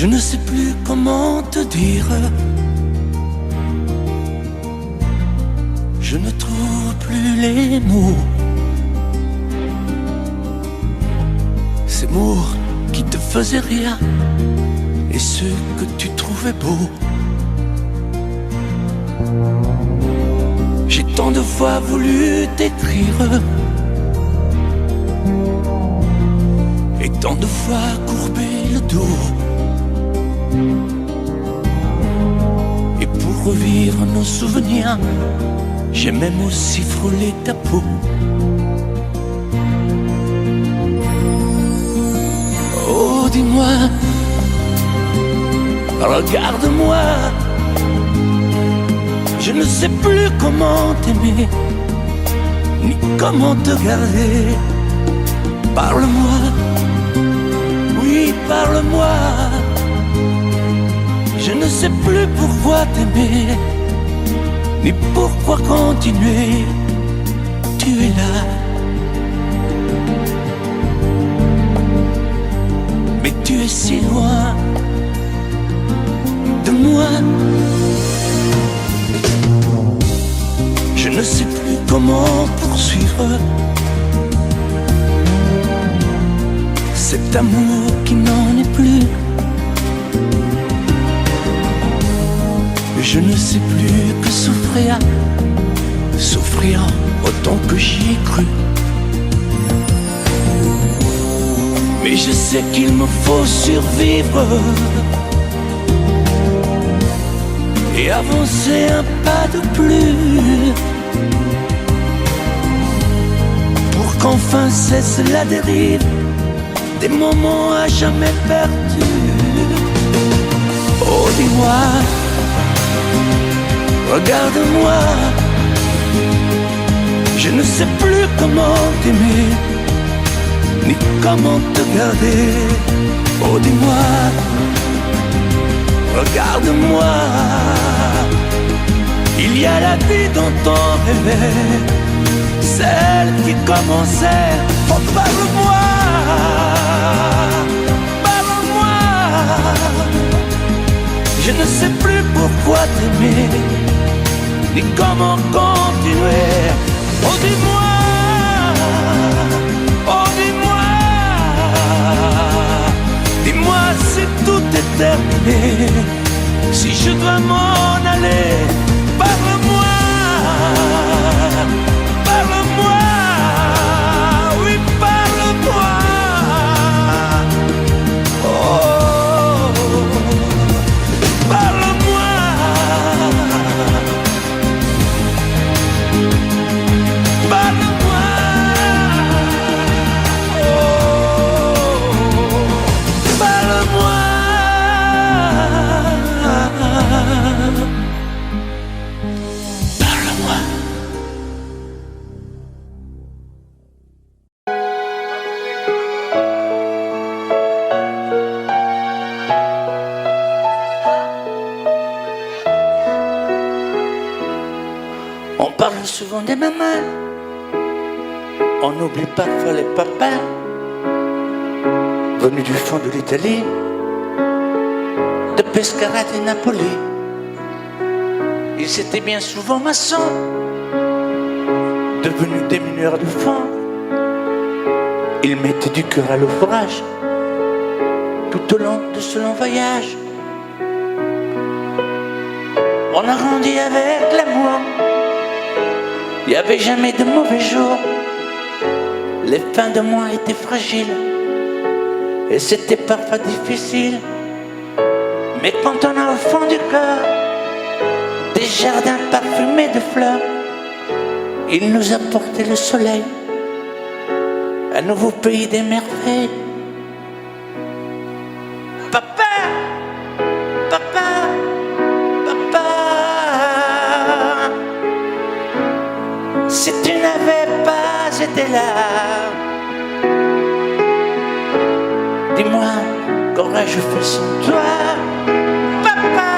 Je ne sais plus comment te dire. Je ne trouve plus les mots. Ces mots qui te faisaient rire et ceux que tu trouvais beaux. J'ai tant de fois voulu t'écrire et tant de fois courbé le dos. Et pour revivre nos souvenirs, j'ai même aussi frôlé ta peau. Oh, dis-moi, regarde-moi. Je ne sais plus comment t'aimer, ni comment te garder. Parle-moi, oui, parle-moi. Je ne sais plus pourquoi t'aimer, ni pourquoi continuer. Tu es là, mais tu es si loin de moi. Je ne sais plus comment poursuivre cet amour qui n'en est plus. Je ne sais plus que souffrir, souffrir autant que j'y ai cru. Mais je sais qu'il me faut survivre et avancer un pas de plus pour qu'enfin cesse la dérive des moments à jamais perdus. Oh, dis-moi, regarde-moi. Je ne sais plus comment t'aimer, ni comment te garder. Oh, dis-moi, regarde-moi. Il y a la vie dont on rêvait, celle qui commençait. Oh, parle-moi, parle-moi. Je ne sais plus pourquoi t'aimer, ni comment continuer. Oh, dis-moi, oh, dis-moi. Dis-moi si tout est terminé, si je dois m'en aller. Parle-moi, parle-moi, oui, parle-moi. Oh, parle-moi. Parle-moi. Oh, parle-moi. On parle souvent des mamans, on oublie parfois les papas venus du fond de l'Italie, de Pescara et Napoli. Ils étaient bien souvent maçons, devenus des mineurs de fond. Ils mettaient du cœur à l'ouvrage tout au long de ce long voyage. On a grandi avec l'amour, il n'y avait jamais de mauvais jours. Les fins de mois étaient fragiles et c'était parfois difficile. Mais quand on a au fond du cœur des jardins parfumés de fleurs, il nous a porté le soleil, un nouveau pays des merveilles. Papa, papa, papa, si tu n'avais pas été là, dis-moi, qu'aurais-je fait sans toi? Papa,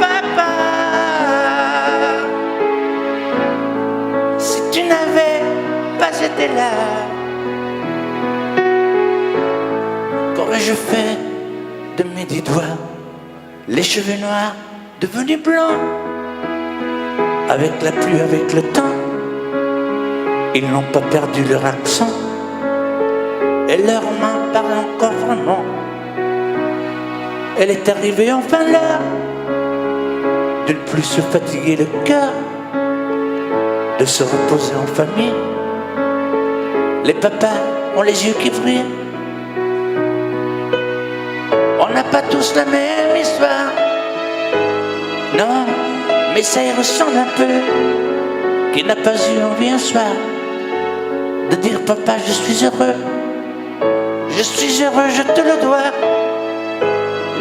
papa, si tu n'avais pas été là, qu'aurais-je fait de mes 10 doigts, les cheveux noirs devenus blancs. Avec la pluie, avec le temps, ils n'ont pas perdu leur accent. Et leurs mains parlent encore vraiment. Elle est arrivée enfin l'heure de ne plus se fatiguer le cœur, de se reposer en famille. Les papas ont les yeux qui brillent. On n'a pas tous la même histoire, non, mais ça y ressemble un peu. Qui n'a pas eu envie un soir de dire papa je suis heureux. Je suis heureux, je te le dois.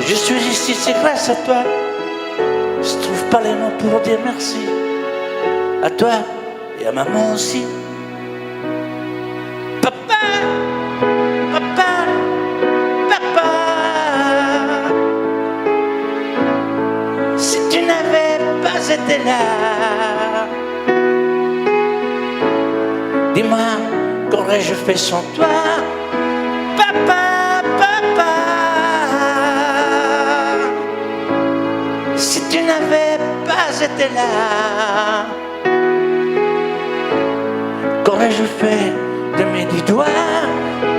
Je suis ici, c'est grâce à toi. Je trouve pas les mots pour dire merci. À toi et à maman aussi. Papa, papa, papa. Si tu n'avais pas été là, dis-moi, qu'aurais-je fait sans toi? Papa, papa. Si tu n'avais pas été là, qu'aurais-je fait de mes 10 doigts?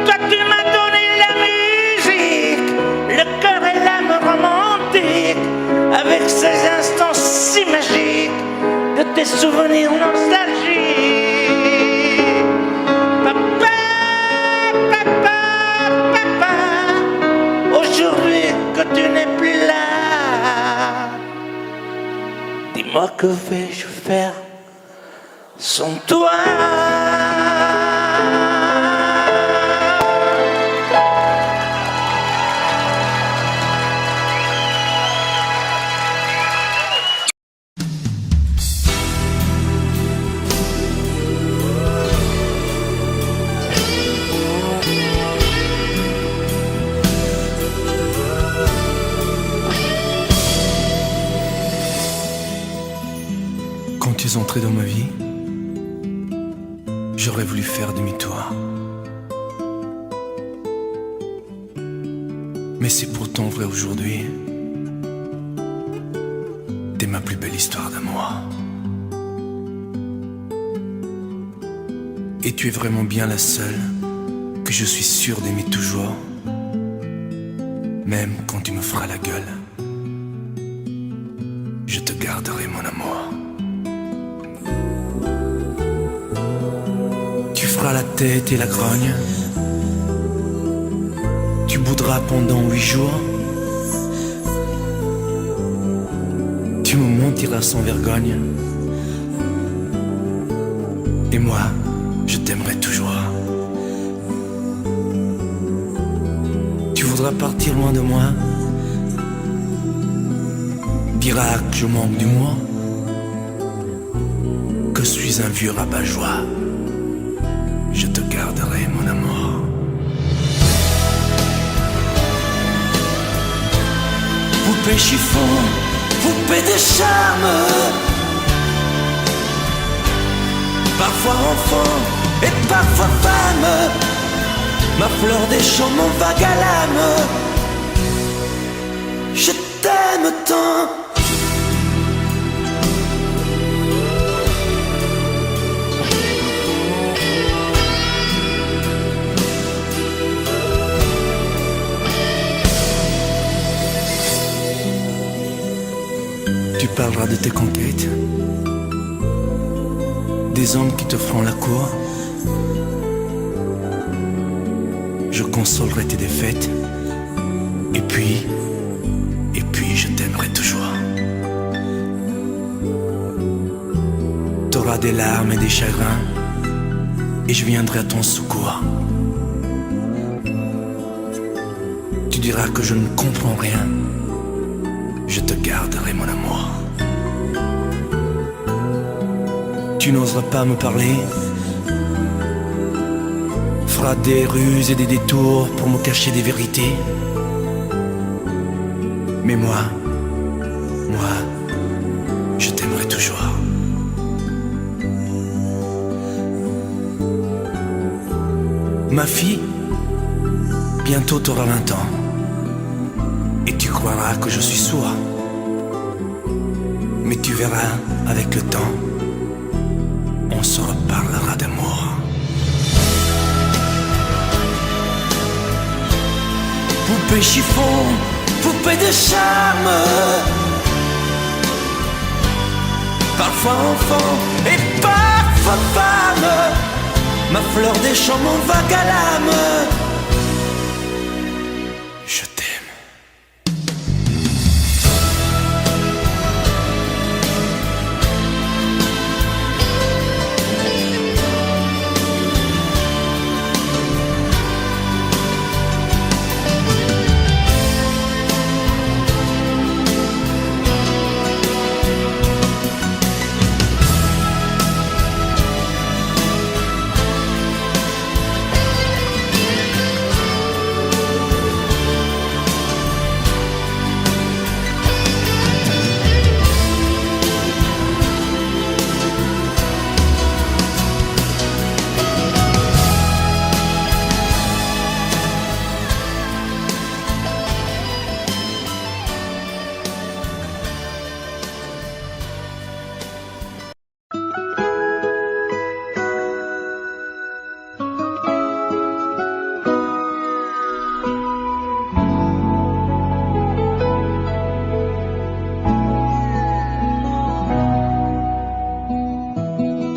Toi tu m'as donné la musique, le cœur et l'âme romantique, avec ces instants si magiques de tes souvenirs nostalgiques. Papa, papa, papa, aujourd'hui que tu n'es plus là, dis-moi que vais-je faire sans toi? Quand tu es entré dans ma vie, j'aurais voulu faire demi-tour. Mais c'est pourtant vrai aujourd'hui. T'es ma plus belle histoire d'amour. Et tu es vraiment bien la seule que je suis sûr d'aimer toujours. Même quand tu me feras la gueule, je te garderai mon amour. Tu feras la tête et la grogne. Tu boudras pendant 8 jours. Tu me mentiras sans vergogne. Et moi, je t'aimerai toujours. Tu voudras partir loin de moi. Diras que je manque d'humour, que je suis un vieux rabat-joie. Je te garderai mon amour. Poupée chiffon, poupée de charme, parfois enfant et parfois femme, ma fleur des champs, mon vague à l'âme. Je t'aime tant. Tu parleras de tes conquêtes, des hommes qui te feront la cour. Je consolerai tes défaites. Et puis je t'aimerai toujours. T'auras des larmes et des chagrins, et je viendrai à ton secours. Tu diras que je ne comprends rien. Je te garderai mon amour. Tu n'oseras pas me parler, feras des ruses et des détours pour me cacher des vérités. Mais moi, je t'aimerai toujours. Ma fille, bientôt t'auras 20 ans. croiras que je suis sourd, mais tu verras avec le temps, on se reparlera d'amour. Poupée chiffon, poupée de charme, parfois enfant et parfois femme, ma fleur des champs, mon vague à l'âme. Je t'aime.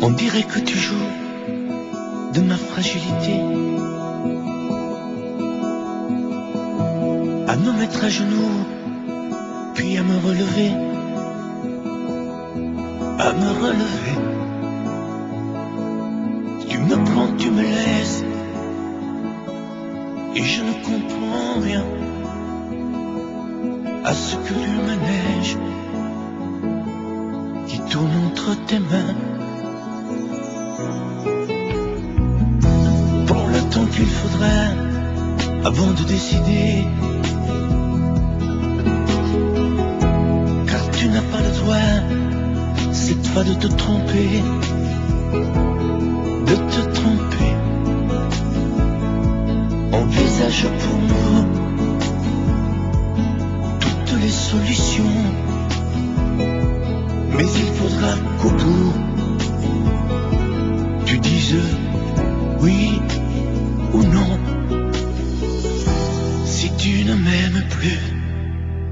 On dirait que tu joues de ma fragilité, à me mettre à genoux, puis à me relever, à me relever. Tu me prends, tu me laisses, et je ne comprends rien à ce que le manège qui tourne entre tes mains. Prends le temps qu'il faudra avant de décider, car tu n'as pas le droit cette fois de te tromper, de te tromper. Envisage pour nous toutes les solutions, mais il faudra qu'au bout tu dises oui ou non. Si tu ne m'aimes plus,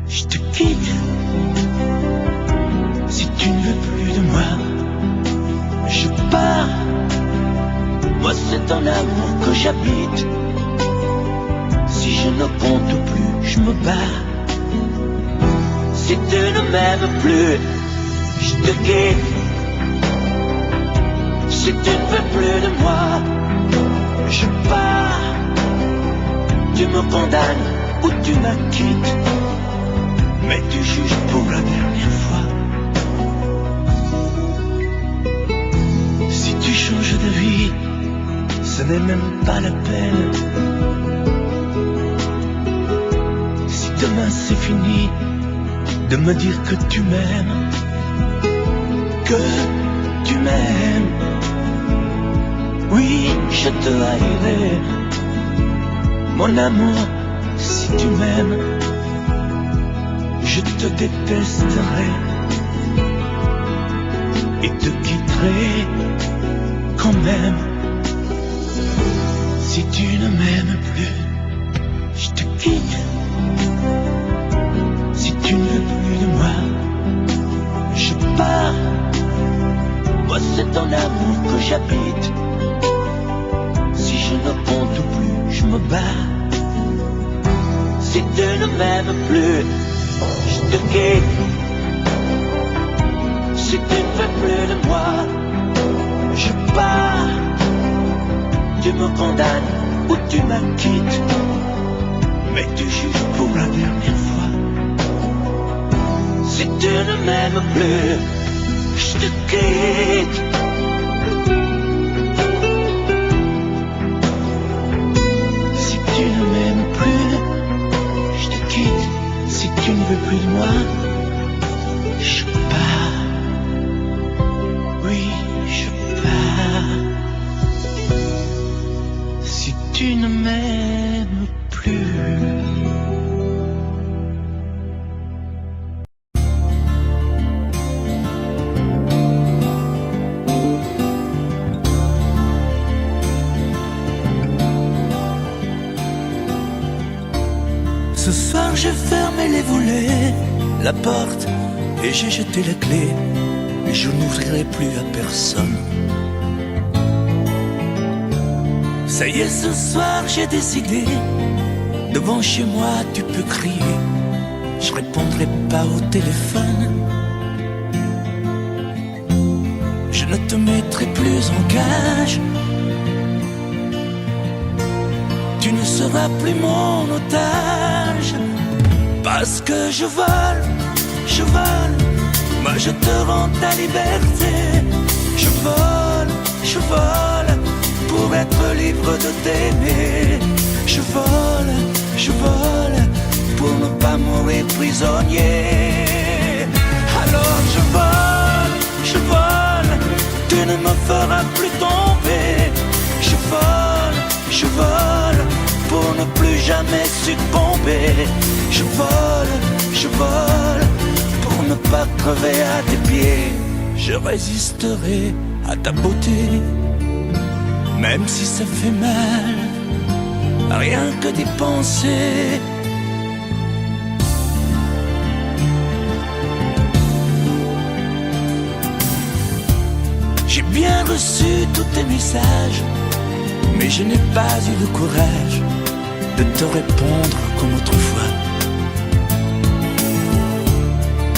je te quitte. Si tu ne veux plus de moi, je pars. Moi c'est ton amour que j'habite. Si je ne compte plus, je me barre. Si tu ne m'aimes plus, je te quitte. Si tu ne veux plus de moi, je pars. Tu me condamnes ou tu m'acquittes, mais tu juges pour la dernière fois. Si tu changes de vie, ce n'est même pas la peine. Si demain c'est fini de me dire que tu m'aimes, que tu m'aimes, oui, je te haïrai, mon amour. Si tu m'aimes, je te détesterai et te quitterai quand même. Si tu ne m'aimes plus, je te quitte. Si tu ne veux plus de moi, je pars. Moi c'est ton amour que j'habite. Si je ne compte plus, je me barre. Si tu ne m'aimes plus, je te quitte. Si tu ne veux plus de moi, je pars. Tu me condamnes ou tu m'acquittes, mais tu juges pour la dernière fois. Si tu ne m'aimes plus, je te quitte. Si tu ne m'aimes plus, je te quitte. Si tu ne veux plus de moi, je pars. Oui, je pars. Si tu ne m'aimes plus, j'ai fermé les volets, la porte, et j'ai jeté la clé. Et je n'ouvrirai plus à personne. Ça y est, ce soir j'ai décidé. Devant chez moi tu peux crier, je répondrai pas au téléphone. Je ne te mettrai plus en cage. Tu ne seras plus mon otage. Parce que je vole, moi je te rends ta liberté. Je vole, pour être libre de t'aimer. Je vole, pour ne pas mourir prisonnier. Alors je vole, tu ne me feras plus tomber. Je vole, pour ne plus jamais succomber. Je vole, pour ne pas crever à tes pieds. Je résisterai à ta beauté, même si ça fait mal, rien que d'y penser. J'ai bien reçu tous tes messages, mais je n'ai pas eu le courage de te répondre comme autrefois.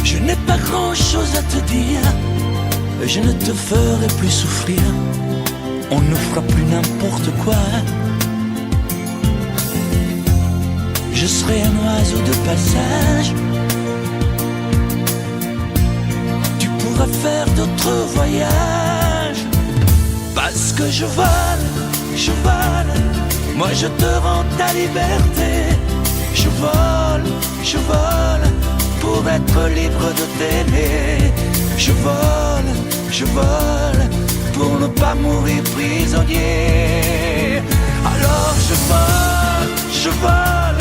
Je n'ai pas grand-chose à te dire, je ne te ferai plus souffrir. On ne fera plus n'importe quoi. Je serai un oiseau de passage. Tu pourras faire d'autres voyages. Parce que je vole, moi je te rends ta liberté. Je vole, pour être libre de t'aimer. Je vole, pour ne pas mourir prisonnier. Alors je vole,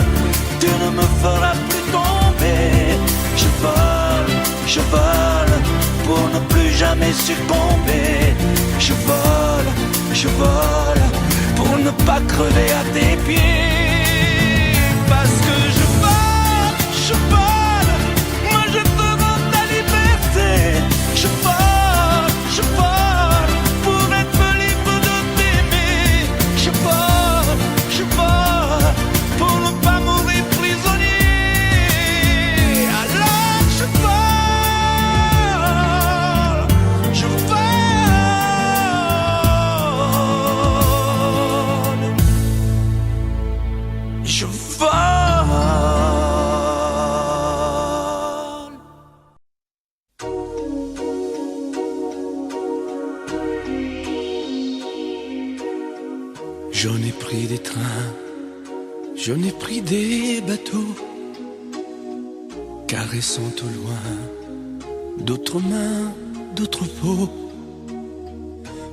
tu ne me feras plus tomber. Je vole, pour ne plus jamais succomber. Je vole, pour ne pas crever à tes pieds. Parce que je vole, moi je te rends ta liberté. Je vole, pour être libre de t'aimer. Je vole, pour ne pas mourir prisonnier. Alors je vole, je vole. J'en ai pris des trains, j'en ai pris des bateaux, caressant au loin d'autres mains, d'autres peaux.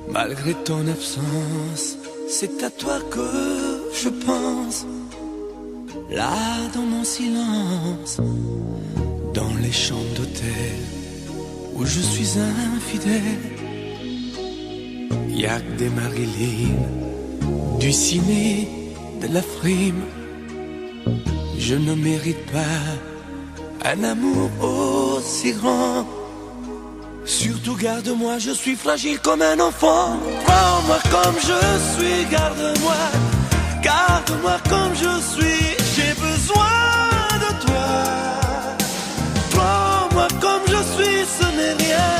Malgré ton absence, c'est à toi que je pense. Là dans mon silence, dans les chambres d'hôtel où je suis infidèle, y'a que des Marilyn, du ciné, de la frime. Je ne mérite pas un amour aussi grand. Surtout garde-moi, je suis fragile comme un enfant. Prends-moi comme je suis, garde-moi comme je suis. J'ai besoin de toi. Prends-moi comme je suis, ce n'est rien,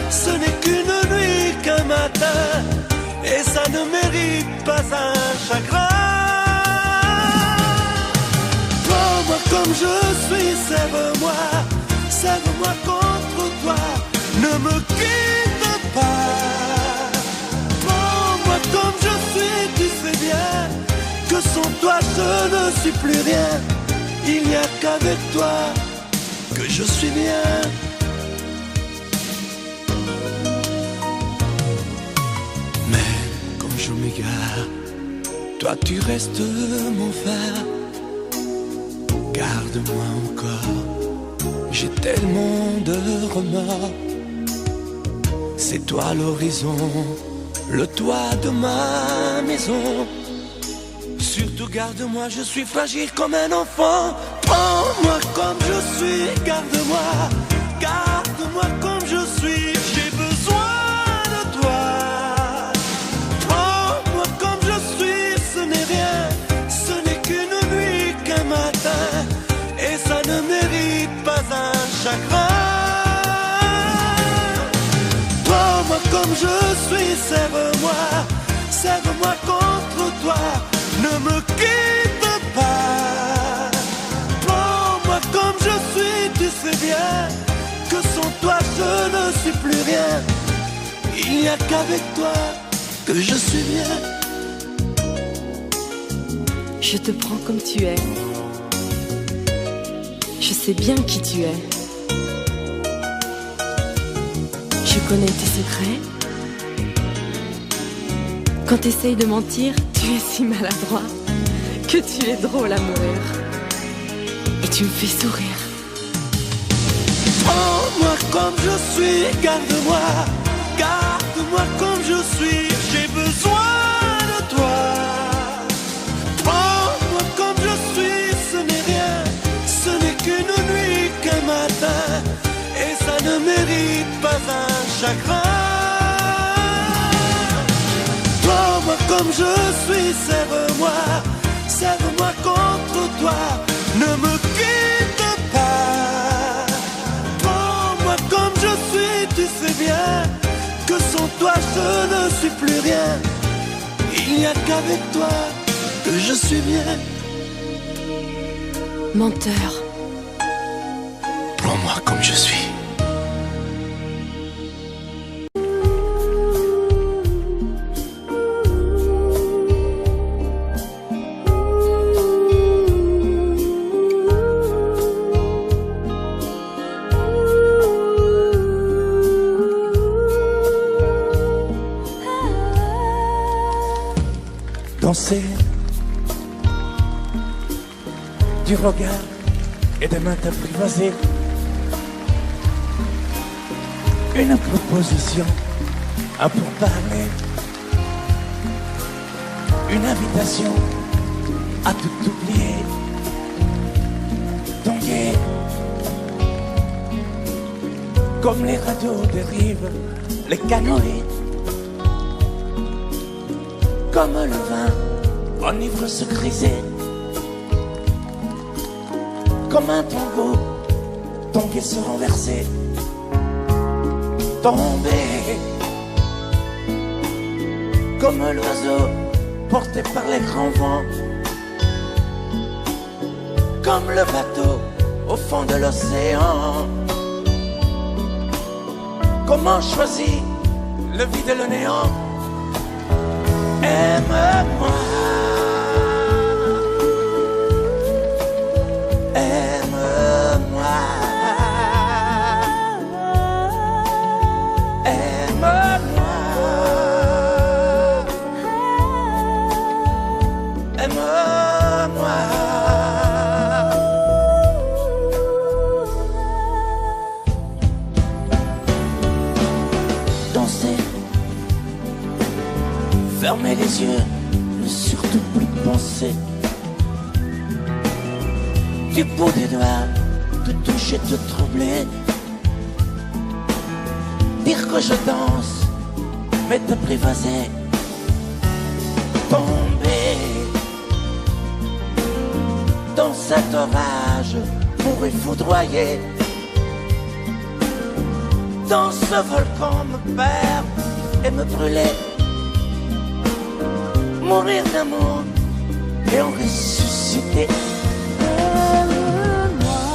ce n'est qu'une nuit, qu'un matin, et ça ne mérite pas un chagrin. Prends-moi comme je suis, sève-moi contre toi, ne me quitte pas. Prends-moi comme je suis, tu sais bien que sans toi je ne suis plus rien. Il n'y a qu'avec toi que je suis bien. Mais quand je m'égare, toi tu restes mon phare. Garde-moi encore, j'ai tellement de remords. C'est toi l'horizon, le toit de ma maison. Surtout garde-moi, je suis fragile comme un enfant. Prends-moi comme je suis, garde-moi, garde-moi comme je suis, j'ai besoin de toi. Prends-moi comme je suis, ce n'est rien, ce n'est qu'une nuit, qu'un matin, et ça ne mérite pas un chagrin. Prends-moi comme je suis, serre-moi, serre-moi contre toi, ne me quitte pas. Prends-moi comme je suis, tu sais bien que sans toi je ne suis plus rien. Il n'y a qu'avec toi que je suis bien. Je te prends comme tu es. Je sais bien qui tu es. Je connais tes secrets. Quand t'essayes de mentir, tu es si maladroit que tu es drôle à mourir. Et tu me fais sourire. Prends-moi comme je suis, garde-moi, garde-moi comme je suis, j'ai besoin de toi. Prends-moi comme je suis, ce n'est rien, ce n'est qu'une nuit, qu'un matin, et ça ne mérite pas un chagrin. Prends-moi comme je suis, serre-moi, serre-moi contre toi, ne me quitte pas. Prends-moi comme je suis, tu sais bien que sans toi je ne suis plus rien. Il n'y a qu'avec toi que je suis bien. Menteur. Prends-moi comme je suis. Danser du regard et des mains t'apprivoiser. Une proposition à pourparler. Une invitation à tout oublier. Tanguer comme les radeaux dérivent, les canoës. Comme le vin enivre se griser. Comme un tango, tanguer se renverser. Tomber comme l'oiseau porté par les grands vents. Comme le bateau au fond de l'océan. Comment choisir le vide et le néant? Aime-moi, aime-moi, aime-moi, aime-moi. Danser, fermer les yeux, ne surtout plus penser. Du bout des doigts, te toucher, te troubler. Dire que je danse, mais t'apprivoiser. Tomber dans cet orage pour y foudroyer. Dans ce volcan me perdre et me brûler. Mourir d'amour et en ressusciter.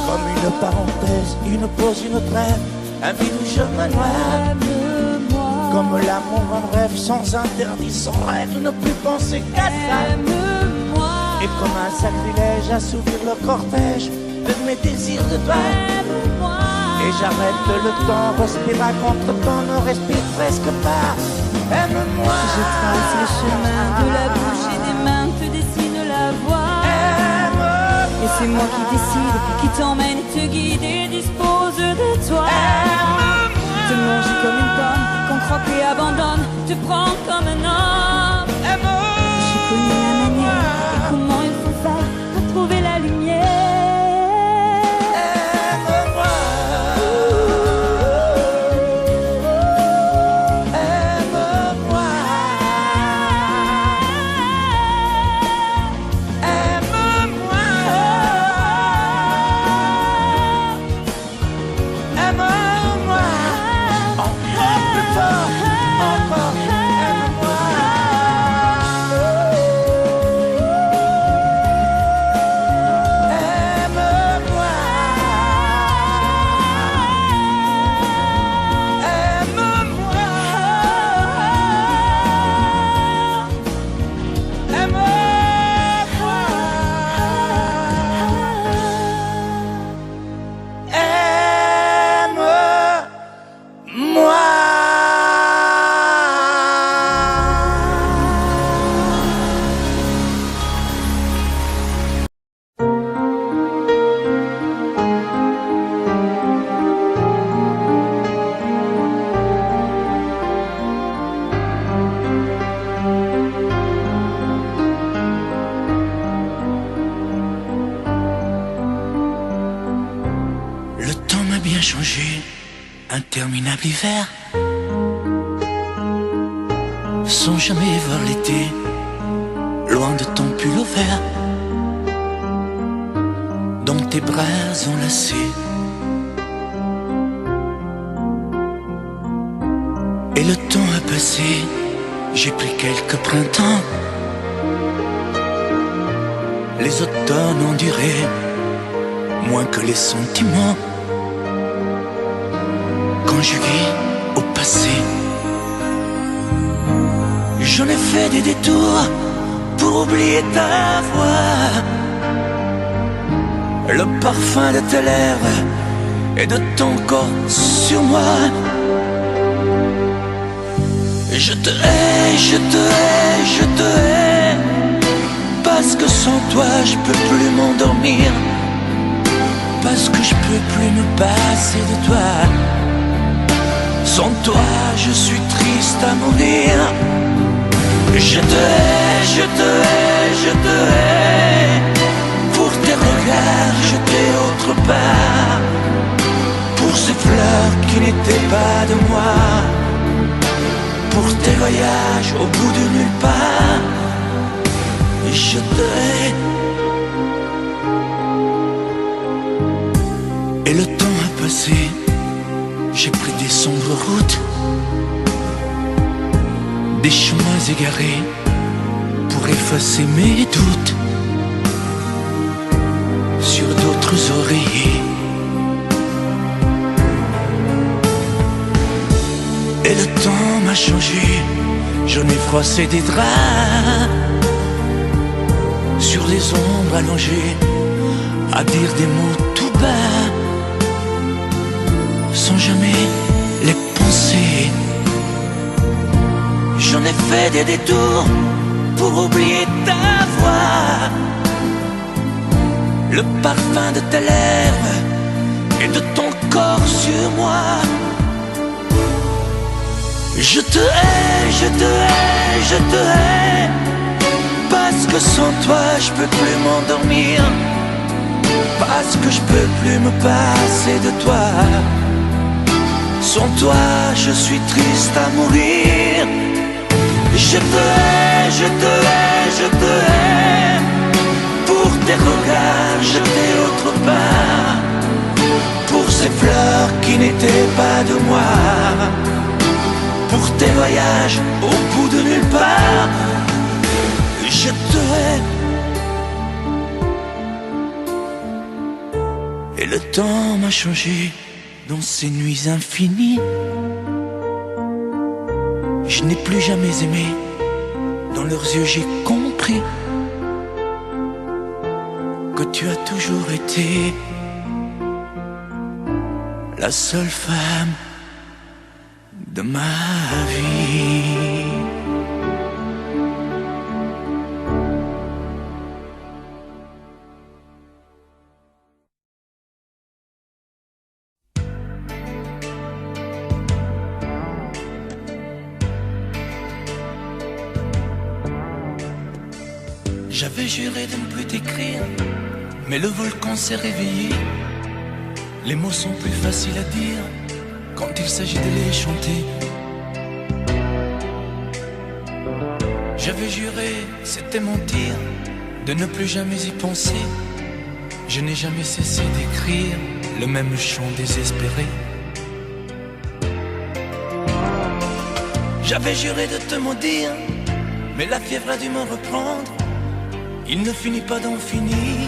Comme une parenthèse, une pause, une trêve, un vide où je me noie. Comme l'amour en rêve, sans interdit, sans rêve, ne plus penser qu'à ça. Et comme un sacrilège, assouvir le cortège de mes désirs de toi. Et j'arrête le temps, respire à contre-temps, ne respire presque pas. Aime-moi. Je trace le chemin de la bouche et des mains te dessine la voie. Et c'est moi qui décide, qui t'emmène, te guide et dispose de toi. Te mange comme une pomme, qu'on croque et abandonne, te prends comme un homme. Je connais la manière et comment il faut faire pour trouver la lumière. interminable hiver, sans jamais voir l'été, loin de ton pull au vert, dans tes bras enlacés. Et le temps a passé, j'ai pris quelques printemps, les automnes ont duré moins que les sentiments. Conjugués au passé, j'en ai fait des détours pour oublier ta voix, le parfum de tes lèvres et de ton corps sur moi. Je te hais, je te hais, je te hais, parce que sans toi je peux plus m'endormir, parce que je peux plus me passer de toi. Sans toi je suis triste à mourir. Je te hais, je te hais, je te hais, pour tes regards jetés autre part, pour ces fleurs qui n'étaient pas de moi, pour tes voyages au bout de nulle part. Je te hais. Et le temps a passé, j'ai pris des sombres routes, des chemins égarés pour effacer mes doutes sur d'autres oreillers. Et le temps m'a changé, j'en ai froissé des draps sur des ombres allongées, à dire des mots tout bas, sans jamais les penser. J'en ai fait des détours pour oublier ta voix, le parfum de tes lèvres et de ton corps sur moi. Je te hais, je te hais, je te hais, parce que sans toi je peux plus m'endormir, parce que je peux plus me passer de toi. Sans toi je suis triste à mourir. Je te hais, je te hais, je te hais, pour tes regards jetés autre part, pour ces fleurs qui n'étaient pas de moi, pour tes voyages au bout de nulle part. Je te hais. Et le temps m'a changé dans ces nuits infinies. Je n'ai plus jamais aimé, dans leurs yeux j'ai compris que tu as toujours été la seule femme de ma vie. J'avais juré de ne plus t'écrire, mais le volcan s'est réveillé. Les mots sont plus faciles à dire quand il s'agit de les chanter. J'avais juré, c'était mentir, de ne plus jamais y penser. Je n'ai jamais cessé d'écrire le même chant désespéré. J'avais juré de te maudire, mais la fièvre a dû me reprendre. Il ne finit pas d'en finir,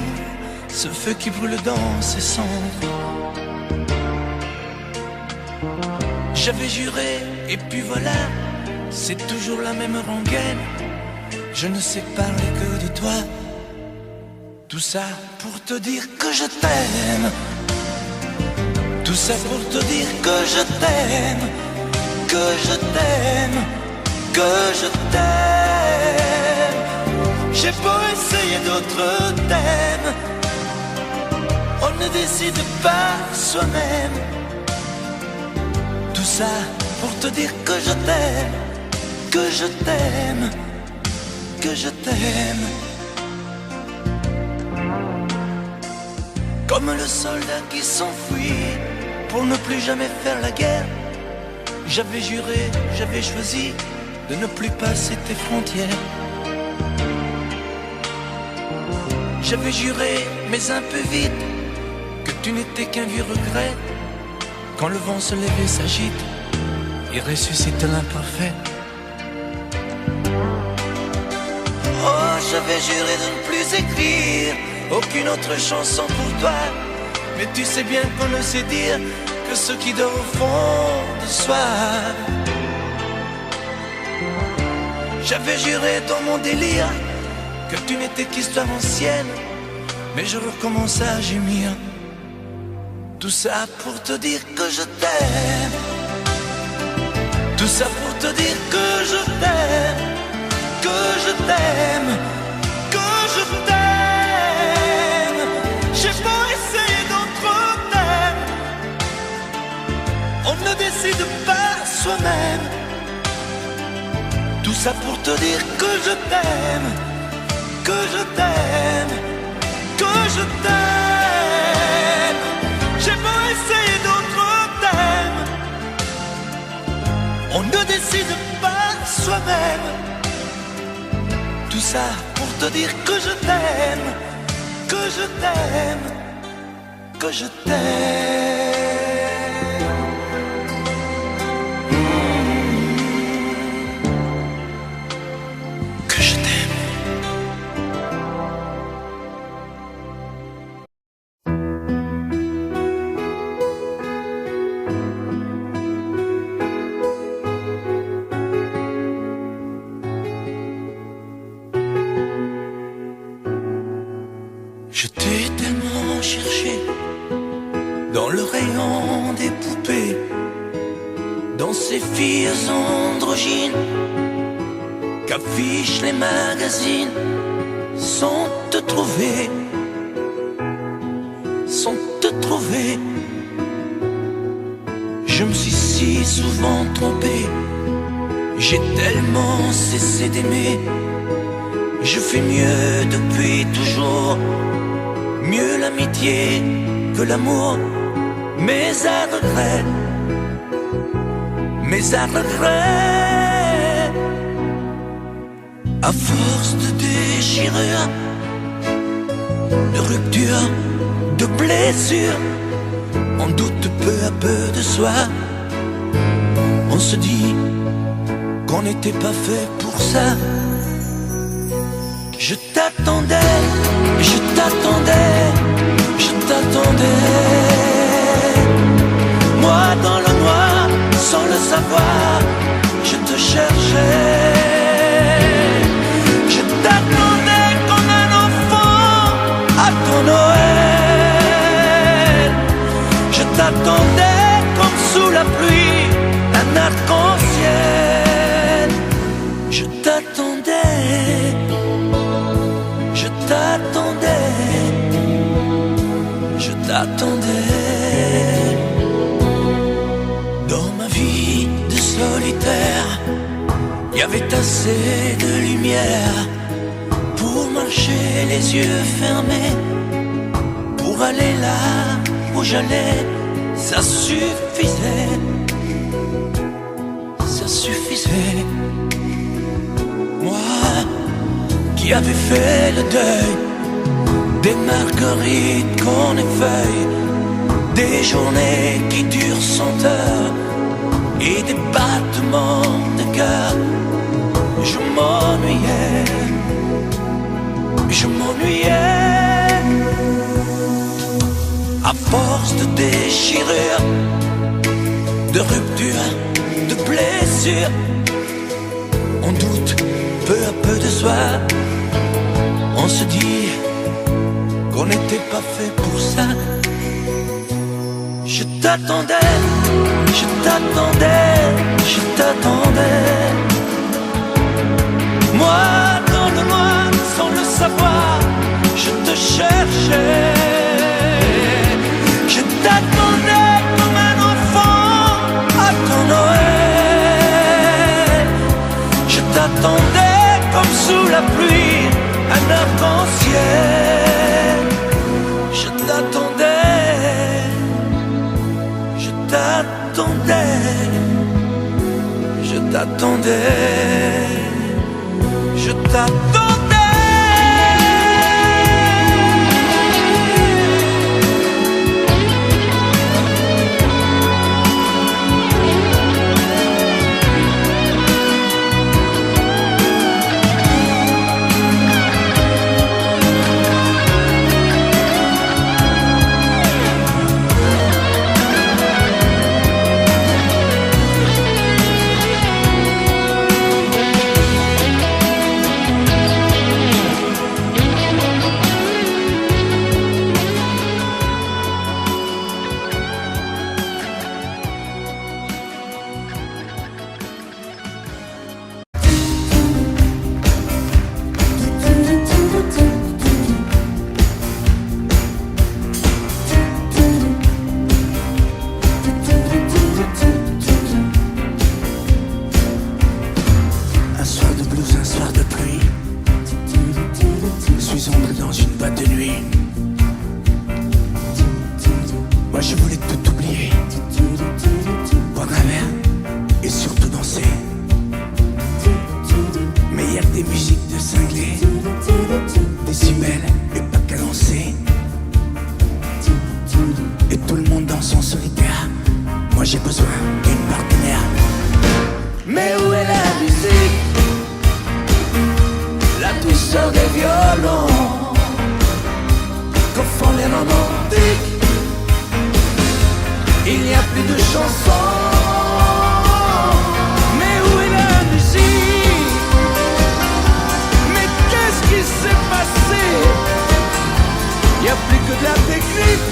ce feu qui brûle dans ses cendres. J'avais juré, et puis voilà, c'est toujours la même rengaine. Je ne sais parler que de toi. Tout ça pour te dire que je t'aime. Tout ça pour te dire que je t'aime, que je t'aime, que je t'aime. J'ai beau essayer d'autres thèmes, on ne décide pas soi-même. Tout ça pour te dire que je t'aime, que je t'aime, que je t'aime. Comme le soldat qui s'enfuit pour ne plus jamais faire la guerre. J'avais juré, j'avais choisi de ne plus passer tes frontières. J'avais juré, mais un peu vite, que tu n'étais qu'un vieux regret. Quand le vent se lève et s'agite, il ressuscite l'imparfait. Oh, j'avais juré de ne plus écrire aucune autre chanson pour toi. Mais tu sais bien qu'on ne sait dire que ce qui dort au fond de soi. J'avais juré dans mon délire que tu n'étais qu'histoire ancienne. Mais je recommence à gémir. Tout ça pour te dire que je t'aime. Tout ça pour te dire que je t'aime. Que je t'aime. Que je t'aime. J'ai beau essayer d'autres thèmes, on ne décide pas soi-même. Tout ça pour te dire que je t'aime. Que je t'aime. Que je t'aime. J'ai beau essayer d'autres thèmes, on ne décide pas soi-même. Tout ça pour te dire que je t'aime. Que je t'aime. Que je t'aime. Que je t'aime. Je t'ai tellement cherché dans le rayon des poupées, dans ces filles androgynes qu'affichent les magazines, sans te trouver, sans te trouver. Je me suis si souvent trompé, j'ai tellement cessé d'aimer. Je fais mieux depuis toujours, mieux l'amitié que l'amour, mais à regret, mais à regret. À force de déchirures, de ruptures, de blessures, on doute peu à peu de soi. On se dit qu'on n'était pas fait pour ça. Je t'attendais, je t'attendais, je t'attendais. Moi dans le noir, sans le savoir, je te cherchais. Je t'attendais comme un enfant à ton Noël. Je t'attendais comme sous la pluie, un arc-en-ciel. Je t'attendais. Je t'attendais, je t'attendais. Dans ma vie de solitaire, il y avait assez de lumière pour marcher les yeux fermés, pour aller là où j'allais. Ça suffisait, ça suffisait. Moi qui avait fait le deuil des marguerites qu'on effeuille, des journées qui durent 100 heures et des battements de cœur. Je m'ennuyais, je m'ennuyais. À force de déchirures, de ruptures, de blessures, on doute peu à peu de soi. On se dit qu'on n'était pas fait pour ça. Je t'attendais, je t'attendais, je t'attendais. Moi dans le noir, sans le savoir, je te cherchais. Je t'attendais comme un enfant à ton Noël. Je t'attendais comme sous la pluie, un arc-en-ciel. Je t'attendais, je t'attendais, je t'attendais. Moi je voulais tout oublier, boire un verre et surtout danser. Mais y a que des musiques de cinglés, décibels et pas cadencés. Et tout le monde danse en solitaire. Moi j'ai besoin d'une partenaire. Mais où est la musique, la douceur des violons confond les romantiques? Il n'y a plus de chansons. Mais où est la musique? Mais qu'est-ce qui s'est passé? Il n'y a plus que de la technique.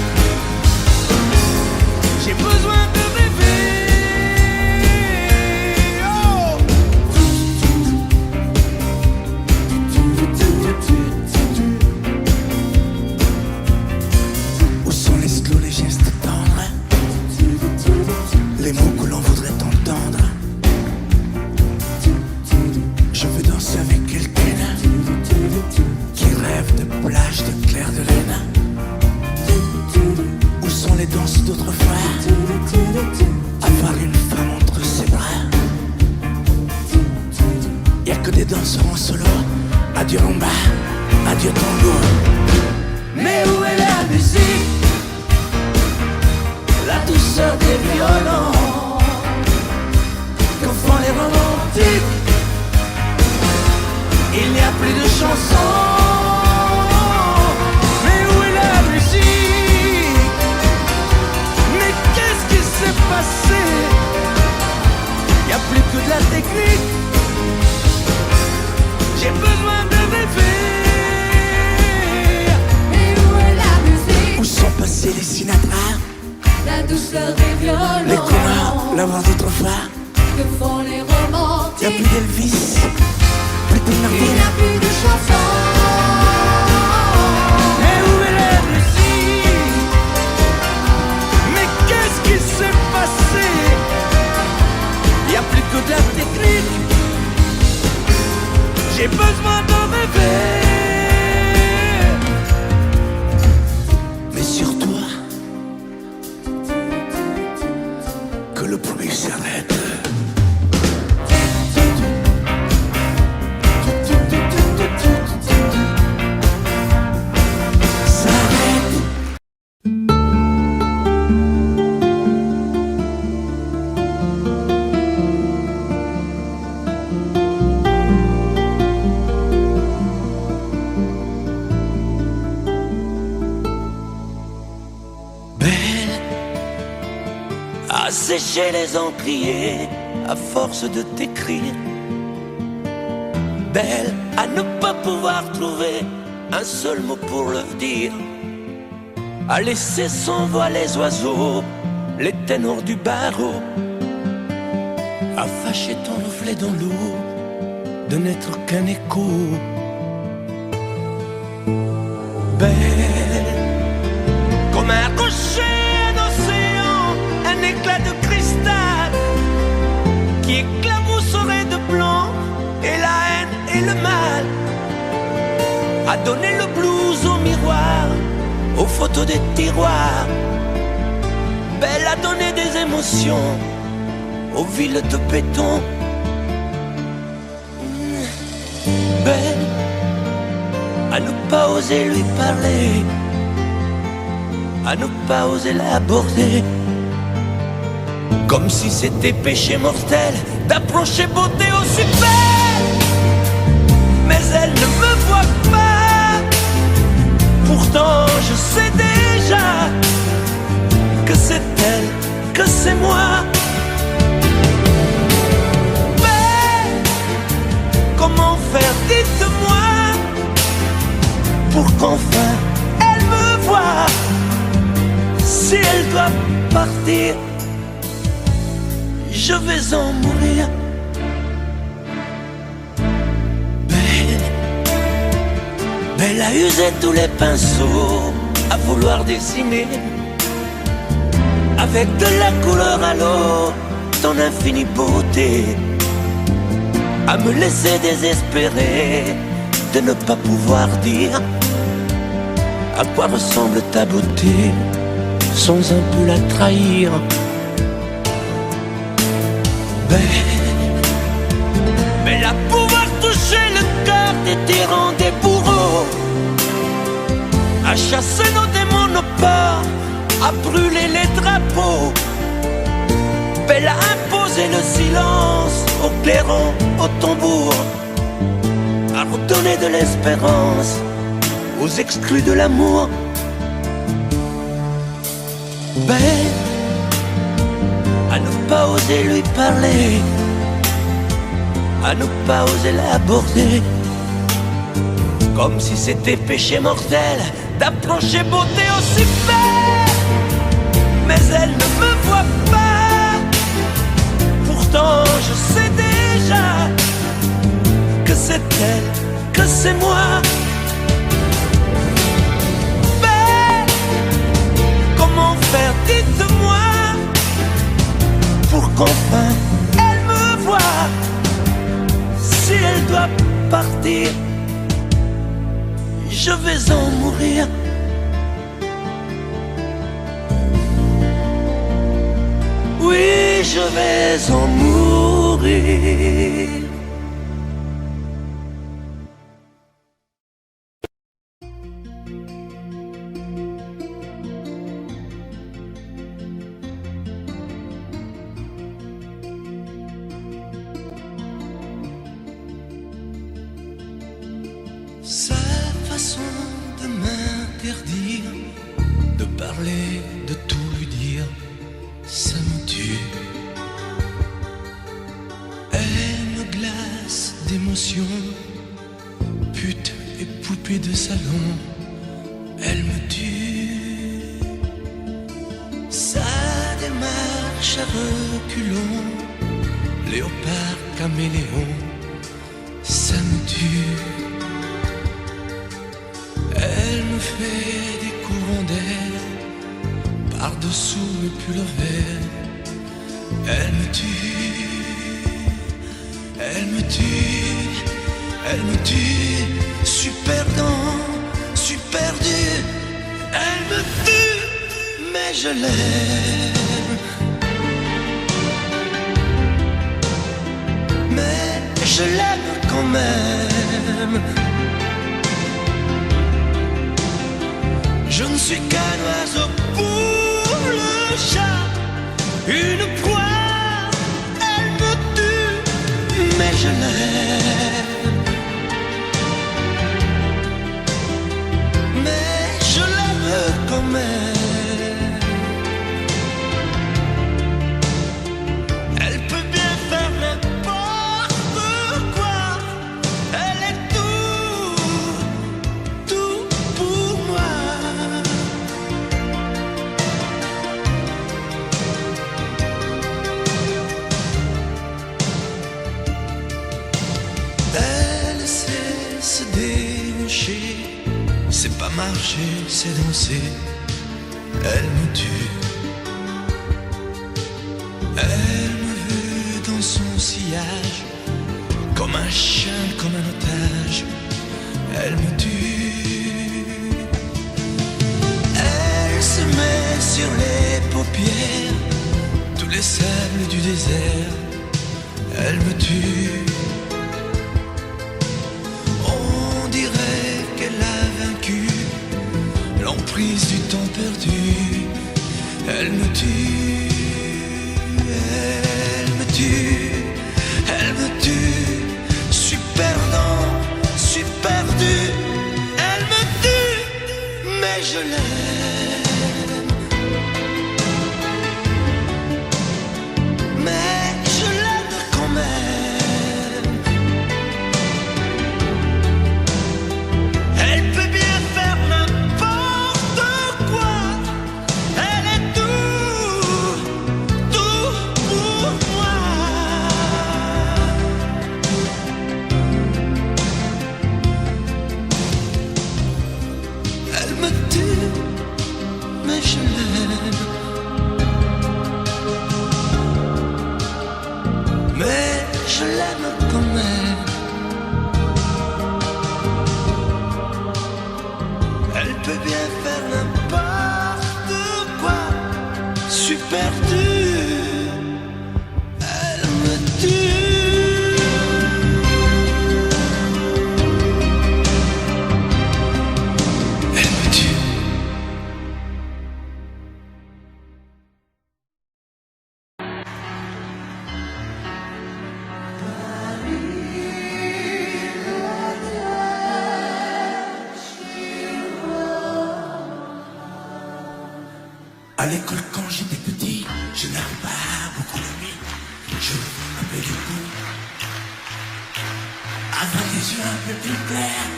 J'ai besoin de rêver. Oh! Où sont les slows, les gestes tendres, les mots que l'on voudrait entendre? Je veux danser avec quelqu'un qui rêve de plage de clair de lune. Où sont les danses d'autrefois? Avoir une femme entre ses bras. Y'a que des danseurs en solo. Adieu rumba, adieu tango. Mais où est la musique, la douceur des violons confond les romantiques? Il n'y a plus de chansons. Mais où est la musique? Mais qu'est-ce qui s'est passé? Il n'y a plus que de la technique. J'ai besoin de rêver. Où sont passés les Sinatra, La douceur des violons, les coureurs, la voix d'autrefois? que font les romantiques? Y'a plus d'Elvis, plus de Il n'y Martin. a plus de chansons. Mais où est la musique? Mais qu'est-ce qui s'est passé? Il n'y a plus que de la technique. J'ai besoin de rêver. Mais surtout, que le bruit s'arrête. S'arrête. Belle, à sécher les encriers à force de t'écrire. Belle, à ne pas pouvoir trouver un seul mot pour le dire. À laisser s'envoler les oiseaux, les ténors du barreau. À fâcher ton reflet dans l'eau, de n'être qu'un écho. Belle, comme un rocher, un océan, un éclat de cristal qui éclabousserait de blanc et la haine et le mal. A donné le blues au miroir, aux photos des tiroirs. Belle a donné des émotions aux villes de béton. pas oser lui parler, à ne pas oser l'aborder, comme si c'était péché mortel d'approcher beauté aussi belle. Mais elle ne me voit pas, pourtant je sais déjà que c'est elle, que c'est moi. Mais comment faire, dites-moi, pour qu'enfin elle me voie. Si elle doit partir, je vais en mourir. Elle a usé tous les pinceaux à vouloir dessiner avec de la couleur à l'eau ton infinie beauté, à me laisser désespérer de ne pas pouvoir dire à quoi ressemble ta beauté sans un peu la trahir. Mais la pouvoir toucher le cœur des tyrans, des bourreaux, à chasser nos démons, nos peurs, à brûler les drapeaux. Elle a imposé le silence au clairon, au tambour, à redonner de l'espérance aux exclus de l'amour. À ne pas oser lui parler, à ne pas oser l'aborder, comme si c'était péché mortel d'approcher beauté aussi belle. Mais elle ne me voit pas, pourtant je sais déjà que c'est elle, que c'est moi. Mais comment faire, dites-moi, pour qu'enfin elle me voie. Si elle doit partir, je vais en mourir. Oui, je vais en mourir. Sa façon de m'interdire de parler, de tout lui dire, ça me tue. Elle me glace d'émotion, pute et poupée de salon, elle me tue. Sa démarche à reculons, léopard caméléon, ça me tue. Elle me fait des courants d'air par-dessous mes pulls verts. Elle me tue, elle me tue, elle me tue. Super dent, super dur. Elle me tue, mais je l'aime. Mais je l'aime quand même. Je ne suis qu'un oiseau pour le chat, une proie, elle me tue, mais je l'aime. Mais je l'aime quand même. Elle peut bien faire n'importe quoi, elle est tout pour moi. Elle sait se déhancher, c'est pas marcher, c'est danser. Elle me tue. Elle me veut dans son sillage, comme un chien, comme un otage. Elle me tue. Elle se met sur les paupières tous les sables du désert. Elle me tue. On dirait qu'elle a 20 reprise du temps perdu. Elle me tue, elle me tue, elle me tue. Je suis perdant, je suis perdu. Elle me tue, mais je l'aime. Mais je l'aime quand même. Elle peut bien faire n'importe quoi. Elle est tout, tout pour moi. Elle me tue, mais je l'aime. Mais je l'aime quand même. Elle peut bien faire n'importe quoi. Je suis perdu. Elle me tue. Elle me tue. À l'école quand j'étais petit, je n'avais pas beaucoup d'amis. Je m'appelais du coup. Avec des yeux un peu plus clairs,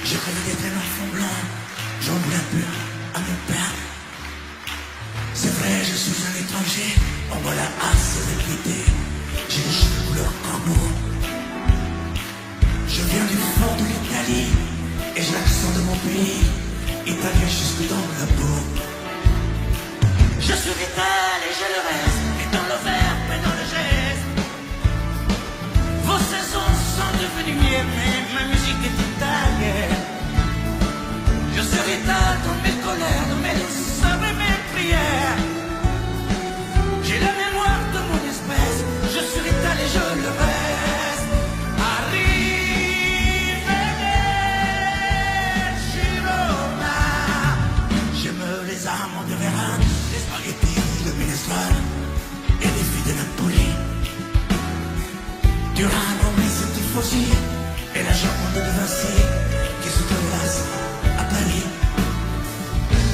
je rêvais d'être un enfant blanc. J'en voulais un peu à mon père. C'est vrai, je suis un étranger, on voit la hâte de quitter. J'ai les cheveux couleur corbeau. Je viens du fort de l'Italie, et j'ai l'accent de mon pays, italien jusque dans la peau. Je suis vital et je le reste, et dans le verbe et dans le geste. Vos saisons sont devenues miennes, mais ma musique est italienne. Je suis vital dans mes colères, dans mes loups et mes prières. J'ai la mémoire de mon espèce, je suis vital et je le reste. Arrivederci Roma. J'aime les amandes de Vérone, les spaghettis de minestrone et les filles de Napoli. Durano, mais c'est tifosi et la jambe de Vinci qui se terrasse à Paris.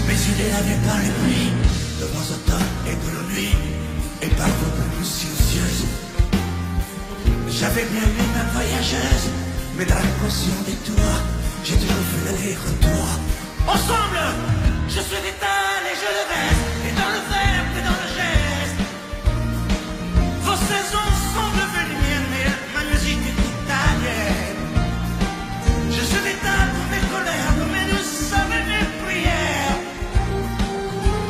Mes idées n'avaient pas les prix de vos automnes et de la nuit et par vos plus silencieuses. J'avais bien aimé ma voyageuse, mais dans la potion des tours, j'ai toujours fait l'aller-retour. Ensemble, je suis vital et je le reste, et dans le verbe et dans le geste. Vos saisons sont devenues miennes, mais ma musique est italienne. Je suis vital pour mes colères, pour mes douces et mes prières.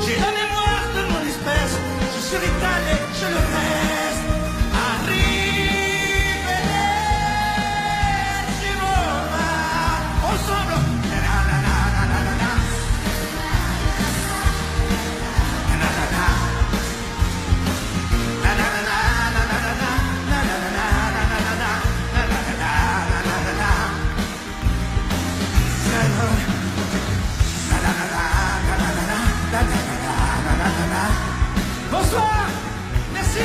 J'ai la mémoire de mon espèce, je suis vital et je le reste. Arrivederci Roma. Ensemble. Bonsoir, merci.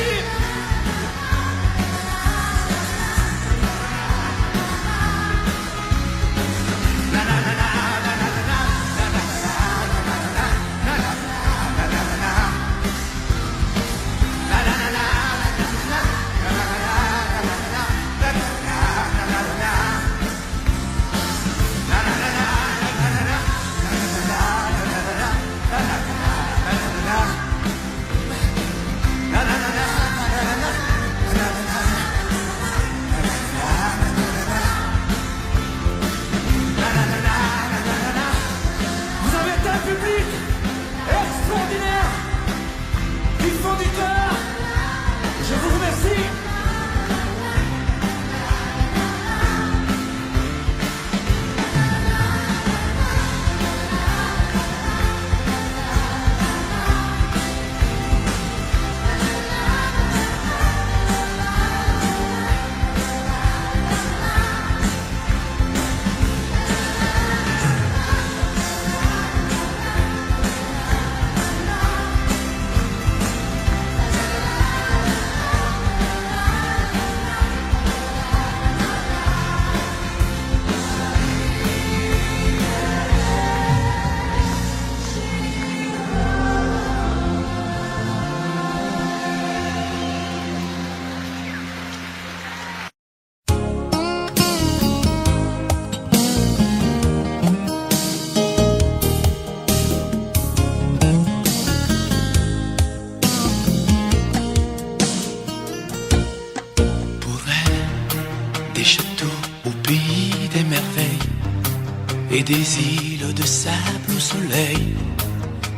et des îles de sable au soleil,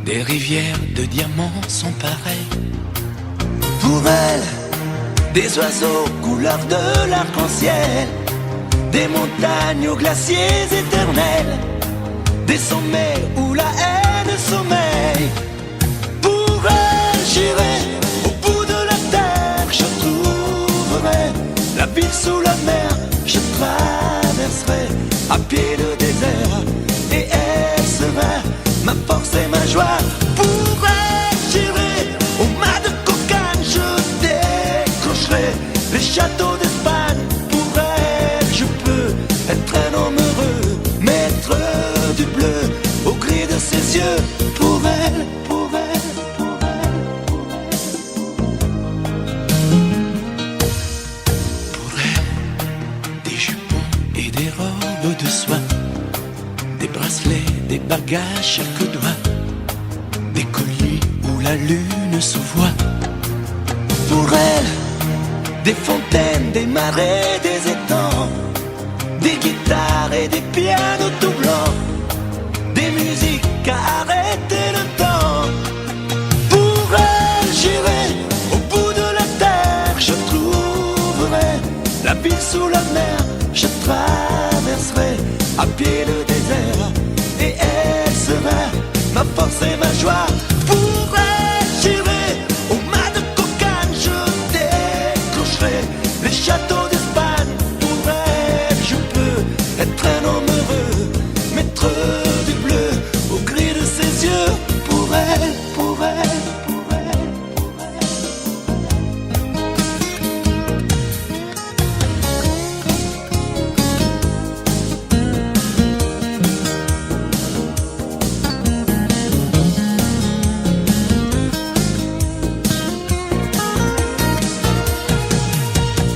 des rivières de diamants sont pareilles. Pour elle, des oiseaux couleur de l'arc-en-ciel, des montagnes aux glaciers éternels, des sommets où la haine sommeille. Pour elle, j'irai au bout de la terre, je trouverai la ville sous la mer, je traverserai à pied le désert, et elle sera ma force et ma joie. Pour elle, j'irai au mât de cocagne, je décrocherai les châteaux d'Espagne. Pour elle, je peux être un homme heureux, maître du bleu au gris de ses yeux. Pour elle, pour elle, pour elle, pour elle. Pour elle, des jupons et des robes de soie, des bracelets, des bagues à chaque doigt, des colliers où la lune se voit. Pour elle, des fontaines, des marais, des étangs, des guitares et des pianos tout blancs, des musiques à arrêter le temps. Pour elle, j'irai au bout de la terre, je trouverai la ville sous la mer, je traverserai à pied le désert, et elle sera ma force et ma joie. Pour elle, j'irai au mât de cocagne, je décrocherai les châteaux d'Espagne. Pour elle, je peux être un homme heureux, maître du bleu au gris de ses yeux. Pour elle, pour elle, pour elle, pour elle.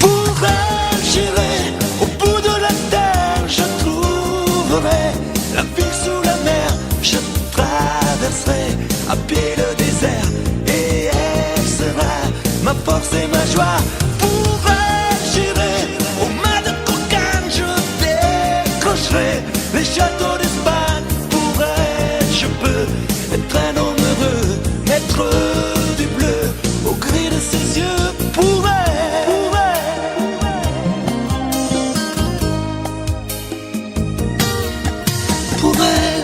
Pour elle, j'irai au bout de la terre, je trouverai la ville sous la mer, je traverserai à pied le désert, et elle sera ma force et ma joie. Pour elle, j'irai au mât de cocagne, je décrocherai les châteaux d'Espagne. Pour elle, je peux être un homme heureux, maître du bleu au gris de ses yeux. Pour elle, pour elle, pour elle.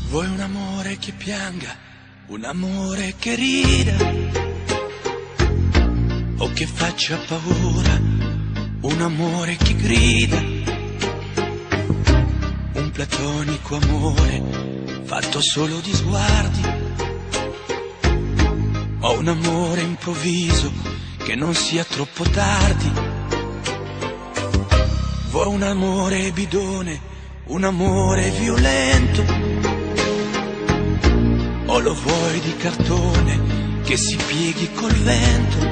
Vuoi un amore che pianga, un amore che rida, o che faccia paura, un amore che grida, un platonico amore fatto solo di sguardi, o un amore improvviso che non sia troppo tardi. Vuoi un amore bidone, un amore violento, o lo vuoi di cartone che si pieghi col vento,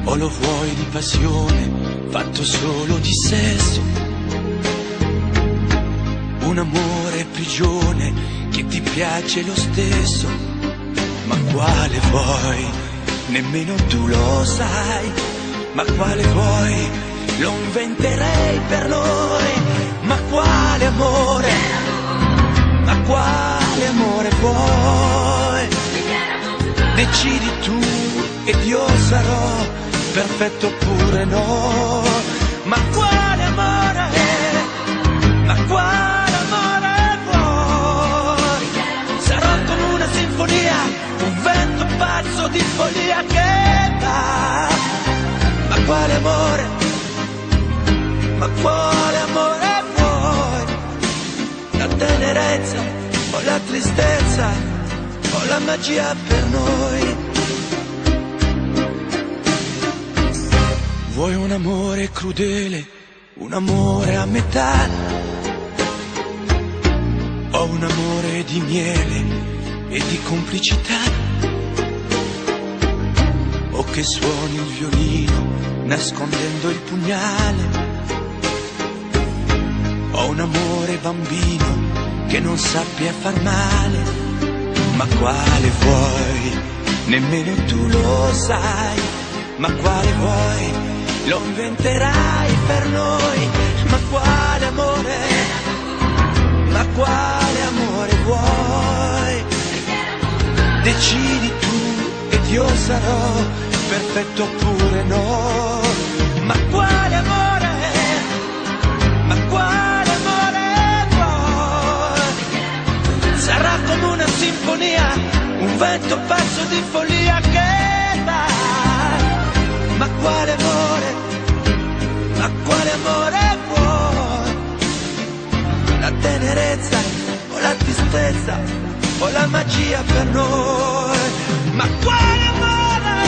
o lo vuoi di passione fatto solo di sesso, un amore prigione che ti piace lo stesso. Ma quale vuoi? Nemmeno tu lo sai. Ma quale vuoi? Lo inventerei per noi. Ma quale amore? Ma quale amore vuoi? Decidi tu ed io sarò perfetto oppure no. Ma quale amore? Ma quale amore vuoi? Sarò come una sinfonia, un vento pazzo di follia che va. Ma quale amore? Ma quale amore vuoi? La tenerezza o la tristezza o la magia per noi? Vuoi un amore crudele, un amore a metà, o un amore di miele e di complicità, o che suoni il violino nascondendo il pugnale. Ho un amore bambino che non sappia far male, ma quale vuoi? Nemmeno tu lo sai, ma quale vuoi? Lo inventerai per noi, ma quale amore? Ma quale amore vuoi? Decidi tu ed io sarò perfetto oppure no. Ma quale amore? Ma quale amore vuoi? Sarà come una sinfonia, un vento pazzo di follia che dà. Ma quale amore? Ma quale amore vuoi? La tenerezza o la tristezza o la magia per noi? Ma quale amore?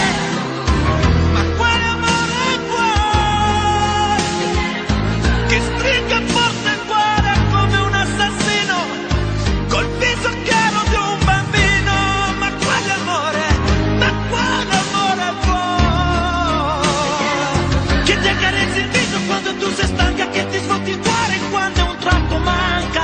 Ma quale amore vuoi? Che stringa forte il cuore come un assassino col viso chiaro di un bambino. Ma quale amore? Ma quale amore vuoi? Che ti accarezzi il viso quando tu sei stanca, che ti sfotti il cuore quando un tratto manca.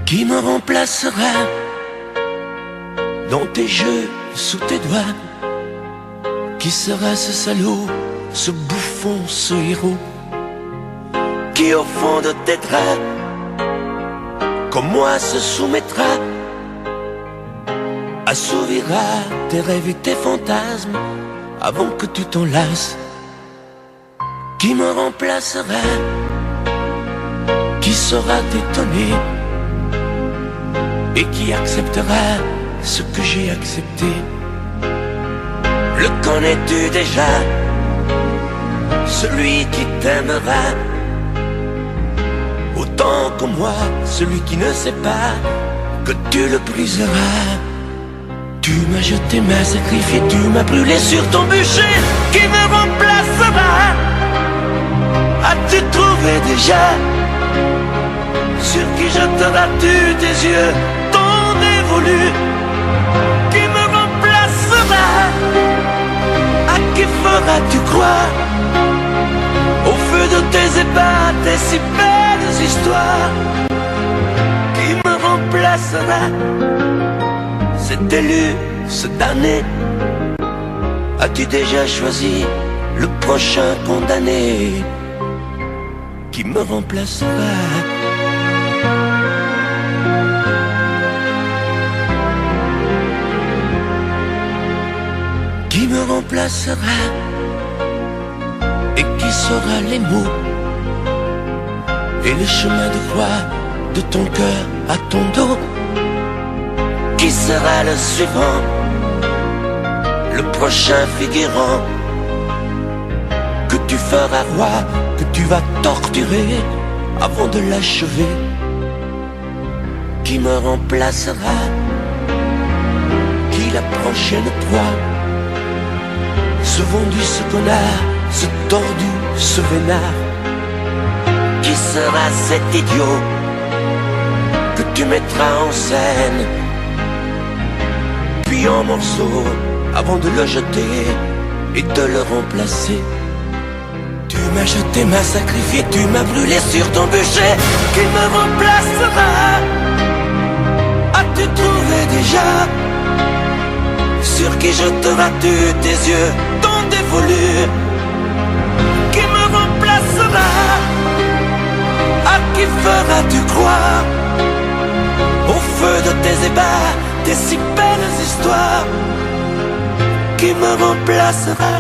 Qui me remplacera dans tes jeux, sous tes doigts? Qui sera ce salaud, ce bouffon, ce héros? Qui au fond de tes draps, comme moi, se soumettra, assouvira tes rêves et tes fantasmes avant que tu t'en lasses? Qui me remplacera? Qui saura t'étonner et qui acceptera ce que j'ai accepté? Le connais-tu déjà? Celui qui t'aimera autant que moi, celui qui ne sait pas que tu le briseras. Tu m'as jeté, m'as sacrifié, tu m'as brûlé sur ton bûcher. Qui me remplacera? As-tu trouvé déjà? Sur qui jetteras-tu tes yeux ton dévolu? Qui me remplacera? À qui feras-tu croire? Au feu de tes ébats, tes si belles histoires. Qui me remplacera? Cet élu, ce damné. As-tu déjà choisi le prochain condamné? Qui me remplacera? Qui me remplacera? Et qui saura les mots et le chemin de croix de ton cœur à ton dos? Qui sera le suivant, le prochain figurant que tu feras roi, que tu vas torturer avant de l'achever? Qui me remplacera? Qui la prochaine proie? Ce vendu, ce connard, ce tordu, ce vénard? Qui sera cet idiot que tu mettras en scène, puis en morceaux, avant de le jeter et de le remplacer? Tu m'as jeté, m'as sacrifié, tu m'as brûlé sur ton bûcher. Qui me remplacera? As-tu trouvé déjà? Sur qui jetteras-tu tes yeux ton dévolu? Qui me remplacera? À qui feras-tu croire? Au feu de tes ébats, tes si belles histoires. Qui me remplacera?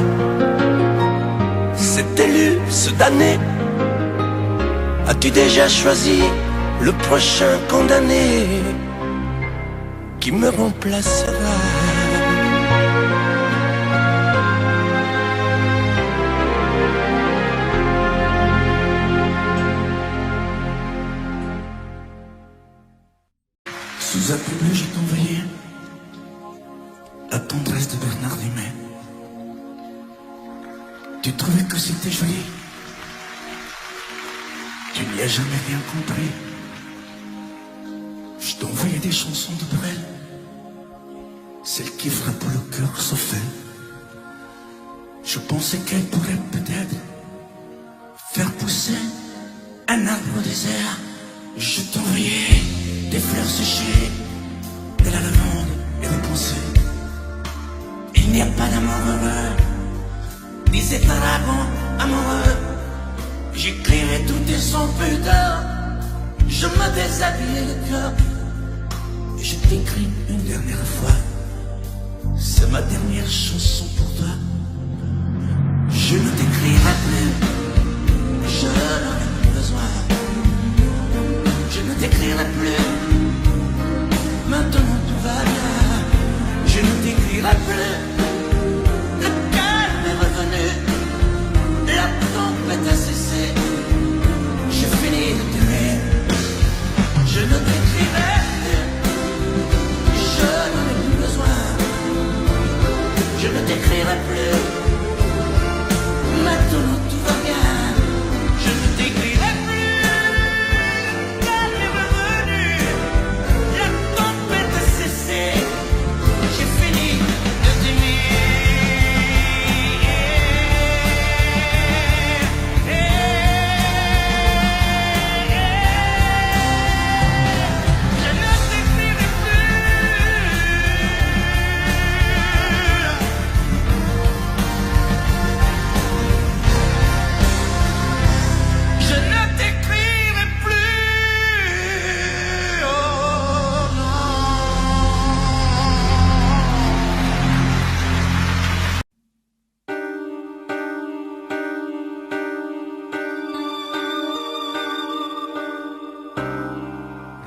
Cet élu, ce damné. As-tu déjà choisi le prochain condamné qui me remplacera? Sous un peu bleu, je t'envoyais la tendresse de Bernard Dumais. Tu trouvais que c'était joli, tu n'y as jamais rien compris. Je t'envoyais des chansons de Brel, celles qui frappent le cœur sauf elle. Je pensais qu'elle pourrait peut-être faire pousser un arbre au désert. Je t'envoyais des fleurs séchées, de la lavande et des pensées. Il n'y a pas d'amour heureux, disait un dragon amoureux. J'écrivais tout et sans pudeur, je me déshabillais le cœur. Je t'écris une dernière fois, c'est ma dernière chanson pour toi. Je ne t'écrirai plus, je n'en ai plus besoin. Je ne t'écrirai plus, maintenant tout va bien. Je ne t'écrirai plus, le calme est revenu, la tempête a cessé. J'ai fini de t'aimer, je ne t'écrirai plus, je n'en ai plus besoin. Je ne t'écrirai plus, maintenant tout va bien. Je ne t'écrirai plus, le calme est revenu, la tempête a cessé. J'ai fini de t'aimer. Je ne t'écrirai plus, oh non.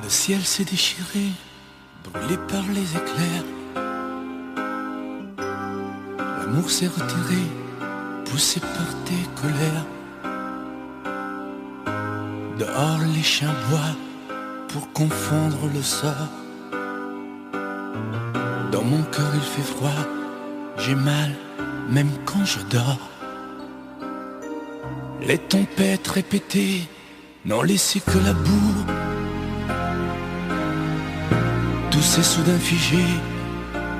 Le ciel s'est déchiré, brûlé par les éclairs. L'amour s'est retiré, poussé par tes colères. Dehors les chiens boient pour confondre le sort. Dans mon cœur il fait froid, j'ai mal même quand je dors. Les tempêtes répétées n'ont laissé que la boue. Tout s'est soudain figé,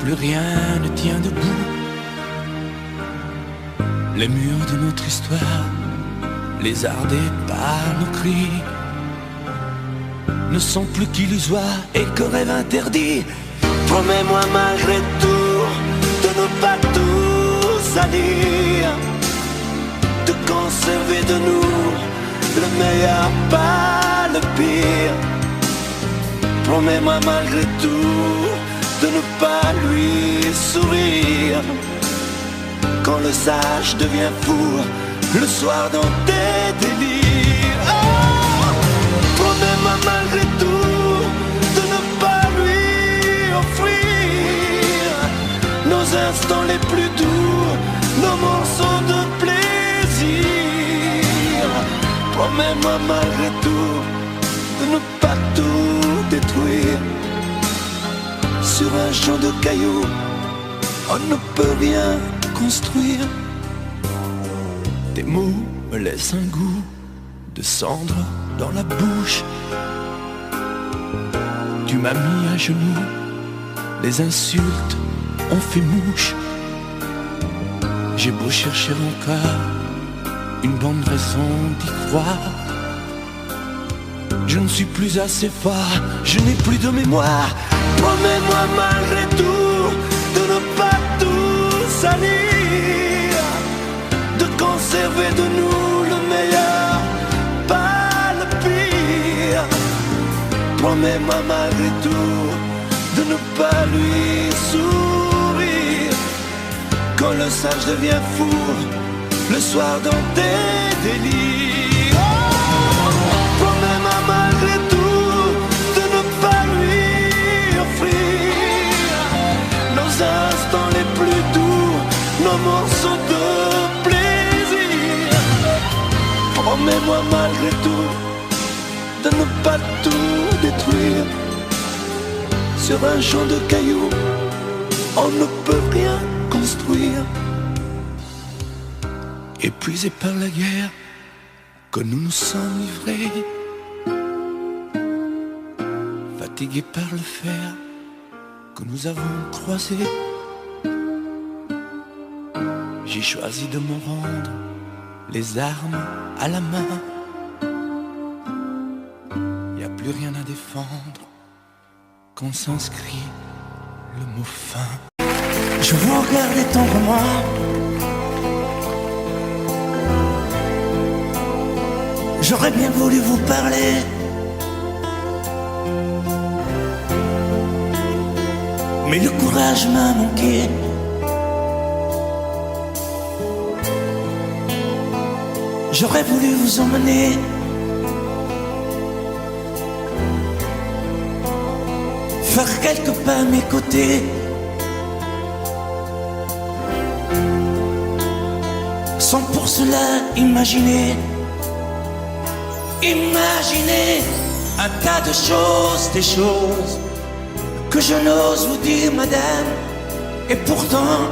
plus rien ne tient debout. Les murs de notre histoire, lézardés par nos cris, ne sont plus qu'illusoires et que rêve interdit. Promets-moi malgré tout de ne pas tout salir, de conserver de nous le meilleur, pas le pire. Promets-moi malgré tout de ne pas lui sourire quand le sage devient fou le soir dans tes délires. Oh, promets-moi malgré tout de ne pas lui offrir nos instants les plus doux, nos morceaux de plaisir. Promets-moi malgré tout de ne pas tout détruire. Sur un champ de cailloux, on ne peut rien construire. Tes mots me laissent un goût de cendre dans la bouche. Tu m'as mis à genoux, les insultes ont fait mouche. J'ai beau chercher encore une bonne raison d'y croire, je ne suis plus assez fort, je n'ai plus de mémoire. Promets-moi malgré tout de ne pas tout salir, de conserver de nous le meilleur, pas le pire. Promets-moi malgré tout de ne pas lui sourire quand le sage devient fou le soir dans tes délires. Oh, ne pas tout détruire. Sur un champ de cailloux, on ne peut rien construire. Épuisés par la guerre que nous nous sommes livrés, fatigués par le fer que nous avons croisé, j'ai choisi de me rendre les armes à la main. Y a plus rien à défendre quand s'inscrit le mot fin. Je vous regardais tendre moi, j'aurais bien voulu vous parler, mais le courage m'a manqué. J'aurais voulu vous emmener faire quelques pas à mes côtés, sans pour cela imaginer un tas de choses, des choses que je n'ose vous dire, madame. Et pourtant,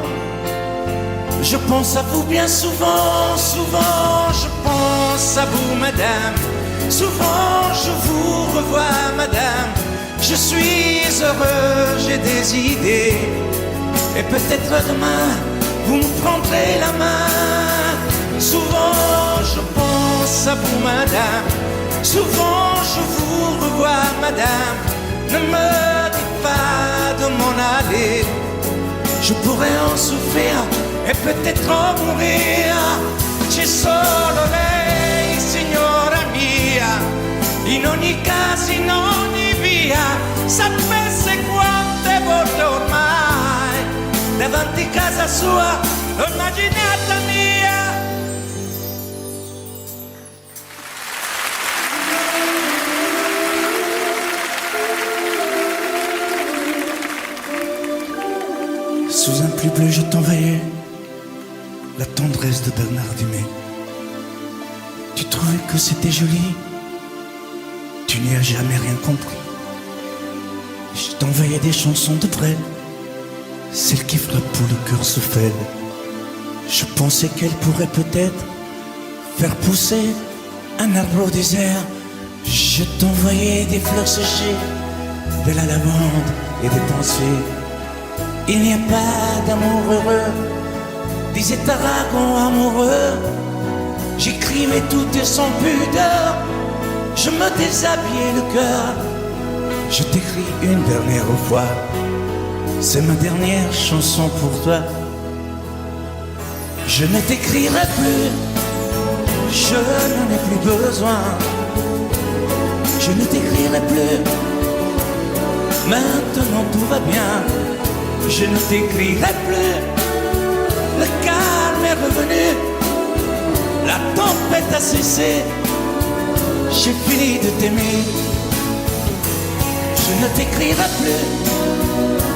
je pense à vous bien souvent, souvent je pense à vous, madame. Souvent je vous revois, madame. Je suis heureux, j'ai des idées, et peut-être demain vous me prendrez la main. Souvent je pense à vous, madame. Souvent je vous revois, madame. Ne me dites pas de m'en aller, je pourrais en souffrir e peut-être en mourir. C'è solo lei, signora mia, in ogni caso, in ogni via. Sapesse quante volte ormai davanti casa sua l'ho immaginata mia. Sous un pluie bleu je t'envoyais la tendresse de Bernard Dumay. Tu trouvais que c'était joli, tu n'y as jamais rien compris. Je t'envoyais des chansons de Brel, celles qui frappent où le cœur se fêle. Je pensais qu'elles pourraient peut-être faire pousser un arbre au désert. Je t'envoyais des fleurs séchées, de la lavande et des pensées. Il n'y a pas d'amour heureux, disait Aragon amoureux. J'écrivais tout et sans pudeur, je me déshabillais le cœur. Je t'écris une dernière fois, c'est ma dernière chanson pour toi. Je ne t'écrirai plus, je n'en ai plus besoin. Je ne t'écrirai plus, maintenant tout va bien. Je ne t'écrirai plus, le calme est revenu, la tempête a cessé, j'ai fini de t'aimer. Je ne t'écrirai plus,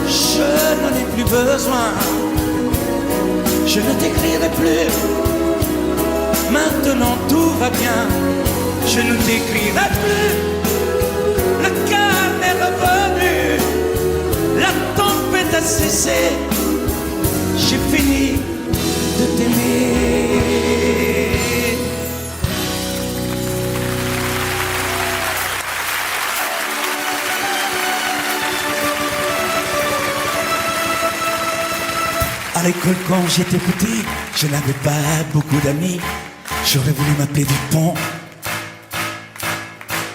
je n'en ai plus besoin. Je ne t'écrirai plus, maintenant tout va bien. Je ne t'écrirai plus, le calme est revenu, la tempête a cessé, j'ai fini de t'aimer. À l'école quand j'étais petit, je n'avais pas beaucoup d'amis. J'aurais voulu m'appeler Dupont,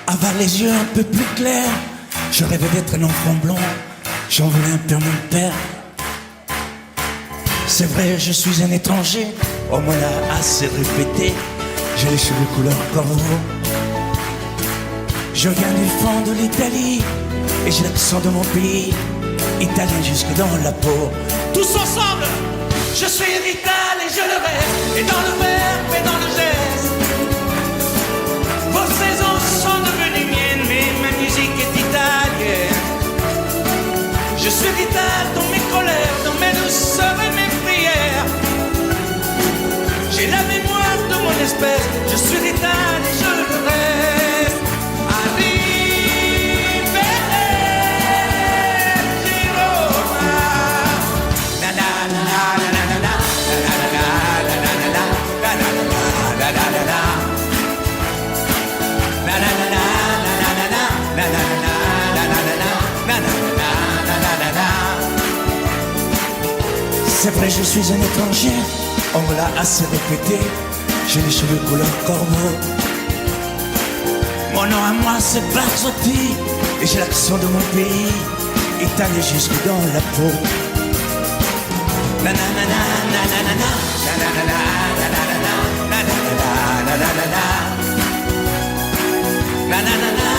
avoir les yeux un peu plus clairs. Je rêvais d'être un enfant blond, j'en voulais un peu à mon père. C'est vrai, je suis un étranger, on me l'a assez répété. J'ai les cheveux couleur corbeau, je viens du fond de l'Italie et j'ai l'accent de mon pays, italien jusque dans la peau. Tous ensemble, je suis vital et je le reste, et dans le verbe et dans le geste. Vos saisons sont devenues miennes, mais ma musique est italienne. Je suis vital dans mes colères, dans mes douceurs et mes prières. J'ai la mémoire de mon espèce, je suis vital et je le reste. Allez. C'est vrai, je suis un étranger, on me l'a assez répété. J'ai les cheveux couleur corbeau. Mon nom à moi c'est Barzotti, et j'ai l'accent de mon pays, étalé jusque dans la peau. Nanana, nanana, nanana, nanana, nanana, nanana, nanana, nanana.